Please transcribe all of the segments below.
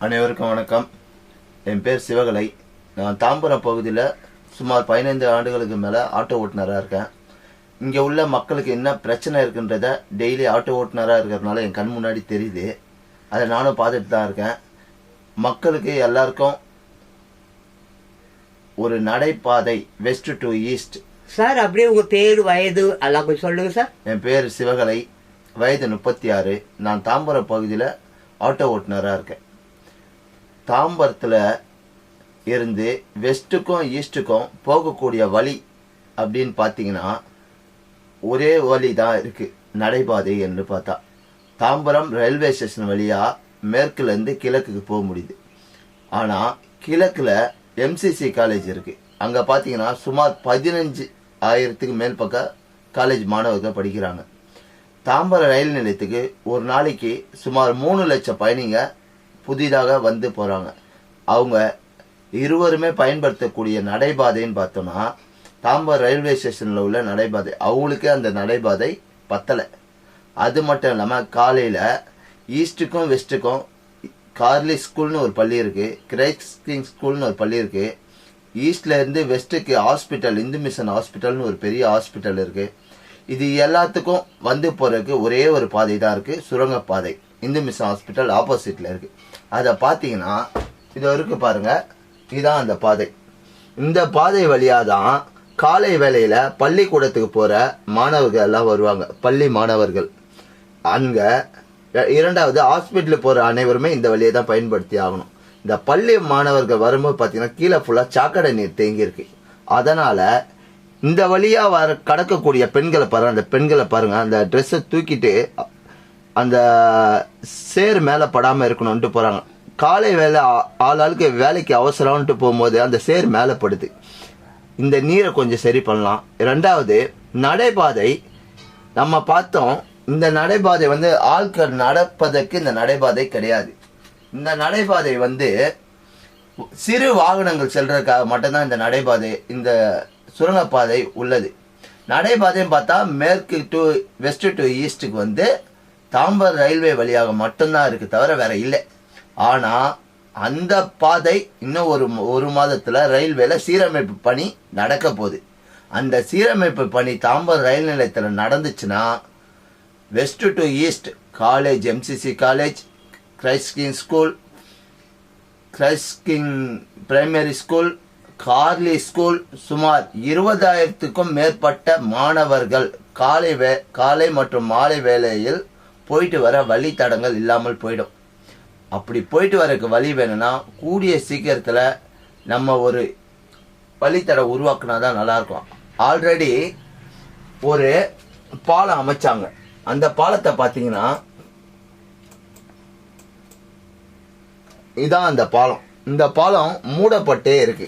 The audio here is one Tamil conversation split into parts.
அனைவருக்கும் வணக்கம். என் பேர் சிவகலை. நான் தாம்பரம் பகுதியில் சுமார் 15 ஆண்டுகளுக்கு மேலே ஆட்டோ ஓட்டுநராக இருக்கேன். இங்கே உள்ள மக்களுக்கு என்ன பிரச்சனை இருக்குன்றத டெய்லி ஆட்டோ ஓட்டுநராக இருக்கிறதுனால என் கண் முன்னாடி தெரியுது. அதை நானும் பார்த்துட்டு தான் இருக்கேன். மக்களுக்கு எல்லாருக்கும் ஒரு நடைபாதை வெஸ்ட் டு ஈஸ்ட். சார் அப்படியே உங்கள் பேர் வயது எல்லாம் கொஞ்சம் சொல்லுங்க சார். என் பேர் சிவகலை, வயது 36. நான் தாம்பரம் பகுதியில் ஆட்டோ ஓட்டுநராக இருக்கேன். தாம்பரத்தில் இருந்து வெஸ்ட்டுக்கும் ஈஸ்ட்டுக்கும் போகக்கூடிய வழி அப்படின்னு பார்த்தீங்கன்னா ஒரே வழி தான் இருக்குது, நடைபாதை என்று பார்த்தா. தாம்பரம் ரயில்வே ஸ்டேஷன் வழியாக மேற்குலேருந்து கிழக்குக்கு போக முடியுது. ஆனால் கிழக்கில் எம்சிசி காலேஜ் இருக்குது. அங்கே பார்த்தீங்கன்னா சுமார் 15,000க்கு மேல் பக்கம் காலேஜ் மாணவர்கள் படிக்கிறாங்க. தாம்பரம் ரயில் நிலையத்துக்கு ஒரு நாளைக்கு சுமார் 3 லட்சம் பயணிங்க புதிதாக வந்து போகிறாங்க. அவங்க இருவருமே பயன்படுத்தக்கூடிய நடைபாதைன்னு பார்த்தோம்னா தாம்பரம் ரயில்வே ஸ்டேஷனில் உள்ள நடைபாதை. அவங்களுக்கே அந்த நடைபாதை பத்தலை. அது மட்டும் இல்லாமல் காலையில் ஈஸ்ட்டுக்கும் வெஸ்ட்டுக்கும் கார்லி ஸ்கூல்னு ஒரு பள்ளி இருக்குது, கிரைஸ்ட் ஸ்கூல்னு ஒரு பள்ளி இருக்குது. ஈஸ்ட்லேருந்து வெஸ்ட்டுக்கு ஹாஸ்பிட்டல், இந்து மிஷன் ஹாஸ்பிட்டல்னு ஒரு பெரிய ஹாஸ்பிட்டல் இருக்குது. இது எல்லாத்துக்கும் வந்து போகிறதுக்கு ஒரே ஒரு பாதை தான் இருக்குது, சுரங்கப்பாதை. இந்து மிஷன் ஹாஸ்பிட்டல் ஆப்போசிட்டில் இருக்குது. அதை பார்த்தீங்கன்னா இது இருக்குது பாருங்கள், இதுதான் அந்த பாதை. இந்த பாதை வழியாக தான் காலை வேளையில் பள்ளிக்கூடத்துக்கு போகிற மாணவர்கள் எல்லாம் வருவாங்க, பள்ளி மாணவர்கள். அங்கே இரண்டாவது ஹாஸ்பிட்டலுக்கு போகிற அனைவருமே இந்த வழியை தான் பயன்படுத்தி ஆகணும். இந்த பள்ளி மாணவர்கள் வரும்போது பார்த்தீங்கன்னா கீழே ஃபுல்லாக சாக்கடை நீர் தேங்கியிருக்கு. அதனால் இந்த வழியாக கடக்கக்கூடிய பெண்களை பாருங்கள், அந்த பெண்களை பாருங்கள், அந்த ட்ரெஸ்ஸை தூக்கிட்டு அந்த சேர் மேலே படாமல் இருக்கணும்ன்ட்டு போகிறாங்க. காலை வேலை ஆளுக்கு வேலைக்கு அவசரம்ன்ட்டு போகும்போது அந்த சேர் மேலே படுது. இந்த நீரை கொஞ்சம் சரி பண்ணலாம். ரெண்டாவது நடைபாதை நம்ம பார்த்தோம். இந்த நடைபாதை வந்து ஆட்கள் நடப்பதற்கு இந்த நடைபாதை கிடையாது. இந்த நடைபாதை வந்து சிறு வாகனங்கள் செல்றதுக்காக மட்டும்தான் இந்த நடைபாதை, இந்த சுரங்கப்பாதை உள்ளது. நடைபாதைன்னு பார்த்தா மேற்கு டு வெஸ்ட் டு ஈஸ்ட்டுக்கு வந்து தாம்பரம் ரயில்வே வழியாக மட்டும்தான் இருக்குது, தவிர வேற இல்லை. ஆனால் அந்த பாதை இன்னும் ஒரு மாதத்தில் ரயில்வேல சீரமைப்பு பணி நடக்க போகுது. அந்த சீரமைப்பு பணி தாம்பரம் ரயில் நிலையத்தில் நடந்துச்சுன்னா west to east college, MCC college, Christ school, Christ primary school, கார்லி ஸ்கூல், சுமார் 20,000க்கும் மேற்பட்ட மாணவர்கள் காலை மற்றும் மாலை வேளையில் போயிட்டு வர வழித்தடங்கள் இல்லாமல் போயிடும். அப்படி போயிட்டு வரக்கு வழி வேணும்னா கூடிய சீக்கிரத்தில் நம்ம ஒரு வழித்தடம் உருவாக்குனா தான் நல்லாயிருக்கும். ஆல்ரெடி ஒரு பாலம் அமைச்சாங்க. அந்த பாலத்தை பார்த்தீங்கன்னா இதான் அந்த பாலம். இந்த பாலம் மூடப்பட்டே இருக்கு.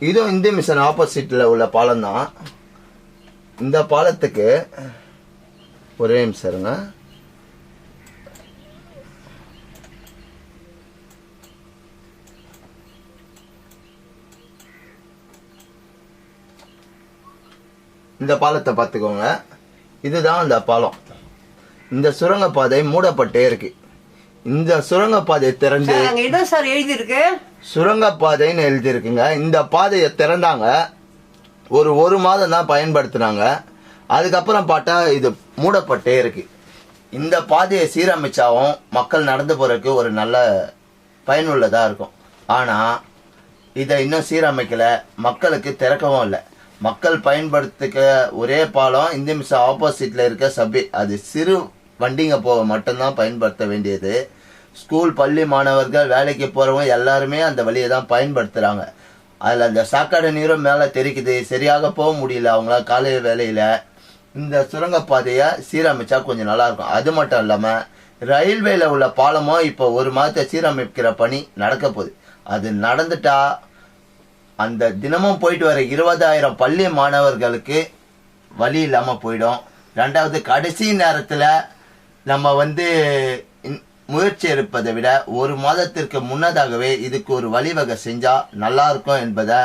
இதுவும் இந்து மிஷன் ஆப்போசிட்டில் உள்ள பாலம் தான். இந்த பாலத்துக்கு ஒரே நிமிஷம் இருங்க. இந்த பாலத்தை பார்த்துக்கோங்க, இதுதான் அந்த பாலம். இந்த சுரங்கப்பாதை மூடப்பட்டே இருக்கு. இந்த சுரங்கப்பாதை திறந்து எழுதியிருக்கு, சுரங்கப்பாதைன்னு எழுதியிருக்குங்க. இந்த பாதையை திறந்தாங்க, ஒரு மாதம் தான் பயன்படுத்தினாங்க. அதுக்கப்புறம் பார்த்தா இது மூடப்பட்டே இருக்கு. இந்த பாதையை சீரமைச்சாவும் மக்கள் நடந்து போறதுக்கு ஒரு நல்ல பயனுள்ளதா இருக்கும். ஆனா இதை இன்னும் சீரமைக்கல, மக்களுக்கு திறக்கவும் இல்லை. மக்கள் பயன்படுத்திக்க ஒரே பாலம் இந்த மிஷன் ஆப்போசிட்ல இருக்க சபை. அது சிறு வண்டிங்க போக மட்டும்தான் பயன்படுத்த வேண்டியது. ஸ்கூல், பள்ளி மாணவர்கள், வேலைக்கு போறவங்க எல்லாருமே அந்த வழியை தான் பயன்படுத்துறாங்க. அதில் அந்த சாக்கடை நீரும் மேலே தெரிக்குது, சரியாக போக முடியல அவங்கள காலை வேலையில். இந்த சுரங்கப்பாதையை சீரமைச்சா கொஞ்சம் நல்லா இருக்கும். அது மட்டும் இல்லாமல் ரயில்வேல உள்ள பாலமும் இப்போ ஒரு மாதத்தை சீரமைக்கிற பணி நடக்க போகுது. அது நடந்துட்டா அந்த தினமும் போயிட்டு வர 20,000 பள்ளி மாணவர்களுக்கு வழி இல்லாமல் போயிடும். ரெண்டாவது கடைசி நேரத்தில் நம்ம முயற்சி எடுப்பதை விட ஒரு மாதத்திற்கு முன்னதாகவே இதுக்கு ஒரு வழிவகை செஞ்சா நல்லா இருக்கும் என்பதை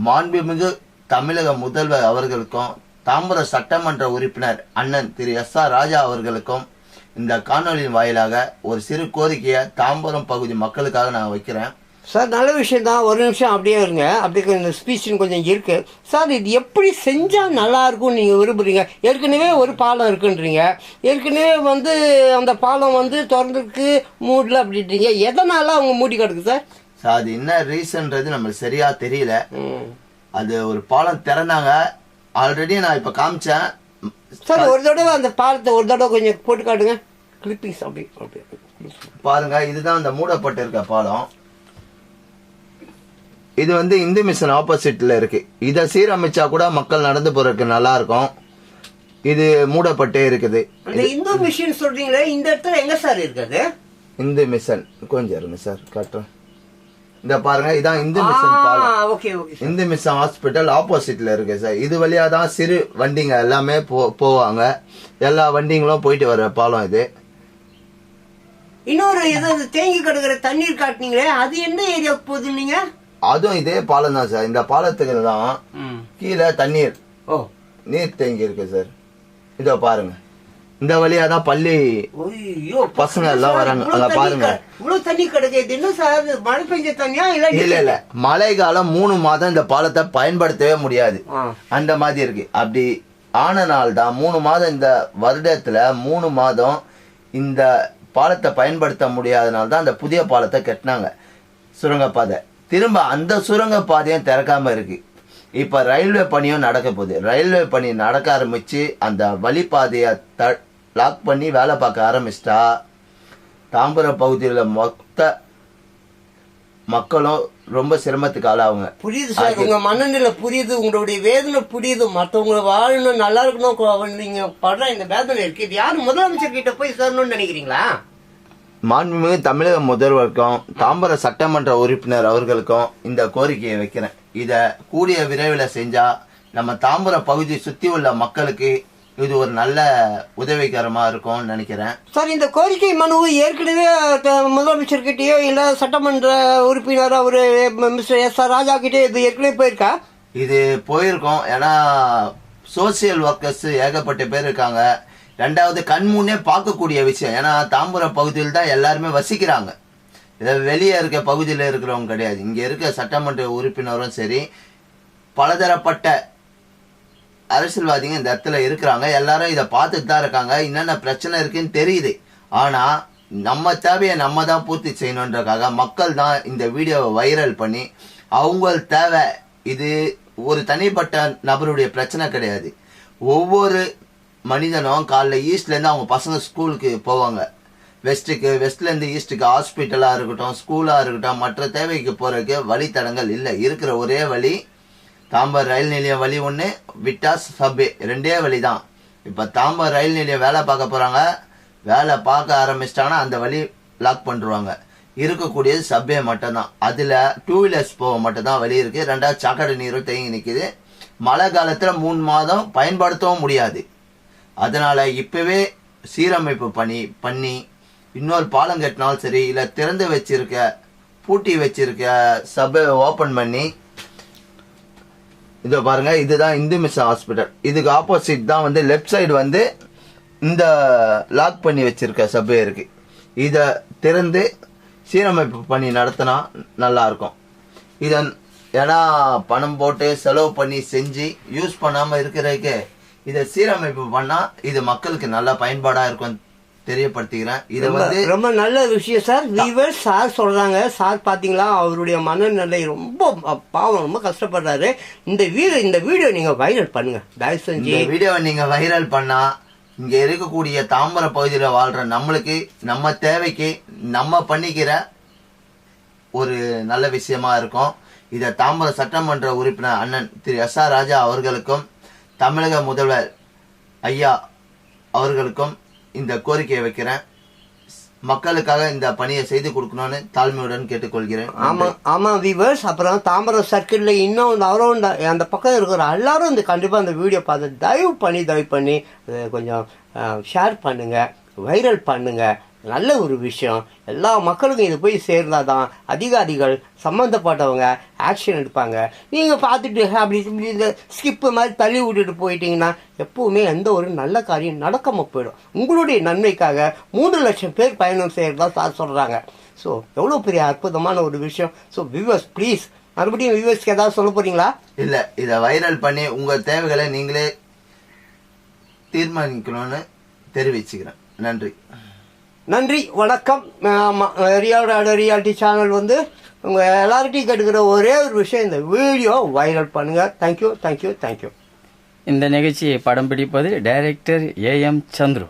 மாண்புமிகு தமிழக முதல்வர் அவர்களுக்கும் தாம்பரம் சட்டமன்ற உறுப்பினர் அண்ணன் திரு எஸ்.ஆர். ராஜா அவர்களுக்கும் இந்த காணொலியின் வாயிலாக ஒரு சிறு கோரிக்கையை தாம்பரம் பகுதி மக்களுக்காக நான் வைக்கிறேன். சார் நல்ல விஷயம் தான். ஒரு நிமிஷம் அப்படியே இருங்க. அப்படி இந்த ஸ்பீச் கொஞ்சம் இருக்கு சார். இது எப்படி செஞ்சால் நல்லா இருக்கும் நீங்கள் விரும்புகிறீங்க? ஏற்கனவே ஒரு பாலம் இருக்குன்றீங்க, ஏற்கனவே வந்து அந்த பாலம் வந்து திறந்துருக்கு மூடல அப்படின்றீங்க. எதனால அவங்க மூடி கிடக்கு சார்? சார் அது என்ன ரீசன்றது நம்மளுக்கு சரியா தெரியல. அது ஒரு பாலம் திறந்தாங்க, ஆல்ரெடி நான் இப்போ காமிச்சேன் சார். ஒரு தடவை அந்த பாலத்தை ஒரு தடவை கொஞ்சம் போட்டு காட்டுங்க, கிளிப்பிங்ஸ் அப்படி பாருங்க. இதுதான் அந்த மூடப்பட்டு இருக்க பாலம். இது வந்து இந்து மிஷன் ஆப்போசிட்ல இருக்கு. இதை சீரமைச்சா கூட மக்கள் நடந்து போறதுக்கு நல்லா இருக்கும். இது மூடப்பட்டே இருக்குது. இந்து மிஷன் சொல்றீங்களே, இந்த இடத்துல எங்க சார் இருக்குது இந்து மிஷன்? கொஞ்சம் இருங்க சார், காட்டுறேன். இந்த பாருங்க, இதான் இந்து மிஷன் பாலம். இந்து மிஷன் ஹாஸ்பிட்டல் ஆப்போசிட்ல இருக்கு சார். இது வழியா தான் சிறு வண்டிங்க எல்லாமே போவாங்க. எல்லா வண்டிங்களும் போயிட்டு வர பாலம் இது. இன்னொரு ஏதாவது தேங்கி கிடக்குற தண்ணீர் காட்டினீங்களே, அது எந்த ஏரியாவுக்கு போகுது? நீங்க அதுவும் இதே பாலம் தான் சார். இந்த பாலத்துக்கு தான் கீழே தண்ணீர் நீர் தேங்கி இருக்கு சார். இதோ பாருங்க, இந்த வழியா தான் பள்ளி பசங்க எல்லாம் வராங்க. அங்க பாருங்க, இவ்வளவு தண்ணி கிடைக்குது. என்ன சார், மழை பெஞ்ச தண்ணியா? இல்ல மழை காலம் 3 மாதம் இந்த பாலத்தை பயன்படுத்தவே முடியாது, அந்த மாதிரி இருக்கு. அப்படி ஆனனால தான் 3 மாதம், இந்த வருடத்துல 3 மாதம் இந்த பாலத்தை பயன்படுத்த முடியாதனால தான் அந்த புதிய பாலத்தை கட்டினாங்க, சுரங்கப்பாதை. திரும்ப அந்த சுரங்கப்பாதையும் திறக்காம இருக்கு. இப்ப ரயில்வே பணியும் நடக்க போகுது. ரயில்வே பணி நடக்க ஆரம்பிச்சு அந்த வழிபாதையை லாக் பண்ணி வேலை பார்க்க ஆரம்பிச்சிட்டா தாம்பரம் பகுதியில் மொத்த மக்களும் ரொம்ப சிரமத்துக்கு ஆளாகுங்க. புரியுது சார், உங்க மனநிலை புரியுது, உங்களுடைய வேதனை புரியுது. மற்றவங்களை வாழணும், நல்லா இருக்கணும், நீங்க படுற இந்த வேதனை இருக்கு. இது யாரும் முதலமைச்சர் கிட்ட போய் சேரணும்னு நினைக்கிறீங்களா? மாண்புமிகு தமிழக முதல்வருக்கும் தாம்பரம் சட்டமன்ற உறுப்பினர் அவர்களுக்கும் இந்த கோரிக்கையை வைக்கிறேன். இத கூடிய விரைவில் செஞ்சா நம்ம தாம்பரம் பகுதி சுத்தி உள்ள மக்களுக்கு இது ஒரு நல்ல உதவிகரமா இருக்கும்னு நினைக்கிறேன். சார், இந்த கோரிக்கை மனு ஏற்கனவே முதலமைச்சர் கிட்டயோ இல்ல சட்டமன்ற உறுப்பினர் அவரு மிஸ்டர் எஸ்.ஆர். ராஜா கிட்டே இது ஏற்கனவே போயிருக்கா? இது போயிருக்கோம். ஏன்னா சோசியல் ஒர்க்கர்ஸ் ஏகப்பட்ட பேர் இருக்காங்க. ரெண்டாவது கண்முன்னே பார்க்கக்கூடிய விஷயம். ஏன்னா தாம்பரம் பகுதியில் தான் எல்லாருமே வசிக்கிறாங்க. இதை வெளியே இருக்க பகுதியில் இருக்கிறவங்க கிடையாது. இங்க இருக்க சட்டமன்ற உறுப்பினரும் சரி, பலதரப்பட்ட அரசியல்வாதிங்க இந்த இடத்துல இருக்கிறாங்க. எல்லாரும் இதை பார்த்துட்டு தான் இருக்காங்க. என்னென்ன பிரச்சனை இருக்குன்னு தெரியுது. ஆனா நம்ம தேவையை நம்ம தான் பூர்த்தி செய்யணுன்றக்காக மக்கள் தான் இந்த வீடியோவை வைரல் பண்ணி அவங்க தேவை. இது ஒரு தனிப்பட்ட நபருடைய பிரச்சனை கிடையாது. ஒவ்வொரு மனிதனும் காலைல ஈஸ்ட்ல இருந்து அவங்க பசங்க ஸ்கூலுக்கு போவாங்க, வெஸ்ட்டுக்கு, வெஸ்ட்ல இருந்து ஈஸ்ட்டுக்கு, ஹாஸ்பிட்டலா இருக்கட்டும், ஸ்கூலா இருக்கட்டும், மற்ற தேவைக்கு போறதுக்கு வழித்தடங்கள் இல்லை. இருக்கிற ஒரே வழி தாம்பரம் ரயில் நிலையம் வழி ஒன்று, விட்டா சப்வே, 2 வழி தான். இப்ப தாம்பரம் ரயில் நிலையம் வேலை பார்க்க போறாங்க. வேலை பார்க்க ஆரம்பிச்சிட்டாங்கன்னா அந்த வழி லாக் பண்ணிடுவாங்க. இருக்கக்கூடியது சப்வே மட்டும் தான். அதுல 2 வீலர்ஸ் போக மட்டும் தான் வழி இருக்கு. 2வது சாக்கடை நீரும் தேங்கி நிக்குது. மழை காலத்துல 3 மாதம் பயன்படுத்தவும் முடியாது. அதனால இப்பவே சீரமைப்பு பண்ணி இன்னொரு பாலம் கட்டினாலும் சரி, இல்ல திறந்து வச்சிருக்க பூட்டி வச்சிருக்க சபை ஓபன் பண்ணி, இதை பாருங்க, இதுதான் இந்து மிஷன் ஹாஸ்பிட்டல். இதுக்கு ஆப்போசிட் தான் வந்து லெப்ட் சைடு வந்து இந்த லாக் பண்ணி வச்சிருக்க சபை இருக்கு. இத திறந்து சீரமைப்பு பண்ணி நடத்தினா நல்லா இருக்கும். இதன் ஏன்னா பணம் போட்டு செலவு பண்ணி செஞ்சு யூஸ் பண்ணாம இருக்கிறதுக்கு இதை சீரமைப்பு பண்ணா இது மக்களுக்கு நல்ல பயன்பாடா இருக்கும் தெரியப்படுத்திக்கிறேன். இது வந்து ரொம்ப நல்ல விஷயம் சார். வீவர் சார் சொல்றாங்க. சார் பாத்தீங்களா, அவருடைய மனநிலை ரொம்ப பாவம், ரொம்ப கஷ்டப்படுறாரு. இந்த வீடியோ நீங்க வைரல் பண்ணுங்க, தயவு செஞ்சு. இந்த வீடியோவை நீங்க வைரல் பண்ணா இங்க இருக்கக்கூடிய தாம்பரம் பகுதியில் வாழ்ற நம்மளுக்கு, நம்ம தேவைக்கு நம்ம பண்ணிக்கிற ஒரு நல்ல விஷயமா இருக்கும். இதை தாம்பரம் சட்டமன்ற உறுப்பினர் அண்ணன் திரு எஸ்.ஆர். ராஜா அவர்களுக்கும் தமிழக முதல்வர் ஐயா அவர்களுக்கும் இந்த கோரிக்கையை வைக்கிறேன். மக்களுக்காக இந்த பணியை செய்து கொடுக்கணும்னு தாழ்மையுடன் கேட்டுக்கொள்கிறேன். ஆமா வீவர்ஸ். அப்புறம் தாம்பரம் சர்க்கிள்ல இன்னும் அரௌண்ட் அந்த பக்கம் இருக்கிற எல்லாரும் இந்த கண்டிப்பா அந்த வீடியோ பார்த்து தயவு பண்ணி கொஞ்சம் ஷேர் பண்ணுங்க, வைரல் பண்ணுங்க. நல்ல ஒரு விஷயம். எல்லா மக்களுக்கும் இது போய் சேர்ந்தால் தான் அதிகாரிகள் சம்மந்தப்பட்டவங்க ஆக்ஷன் எடுப்பாங்க. நீங்கள் பார்த்துட்டு அப்படி இந்த ஸ்கிப்பு மாதிரி தள்ளி விட்டுட்டு போயிட்டீங்கன்னா எப்போவுமே எந்த ஒரு நல்ல காரியம் நடக்காமல் போயிடும். உங்களுடைய நன்மைக்காக 3 லட்சம் பேர் பயணம் செய்கிறதா சார் சொல்கிறாங்க. ஸோ எவ்வளோ பெரிய அற்புதமான ஒரு விஷயம். ஸோ வியூவர்ஸ் ப்ளீஸ், மறுபடியும் வியூவர்ஸ்க்கு ஏதாவது சொல்ல போகிறீங்களா? இல்லை, இதை வைரல் பண்ணி உங்கள் தேவைகளை நீங்களே தீர்மானிக்கணும்னு தெரிவிச்சுக்கிறேன். நன்றி, நன்றி, வணக்கம். ரியாலிட்டி சேனல் வந்து உங்கள் எல்லார்ட்டையும் கேட்டுக்கிற ஒரே ஒரு விஷயம், இந்த வீடியோ வைரல் பண்ணுங்கள். தேங்க்யூ. இந்த நிகழ்ச்சியை படம் பிடிப்பது டைரக்டர் AM சந்துரு.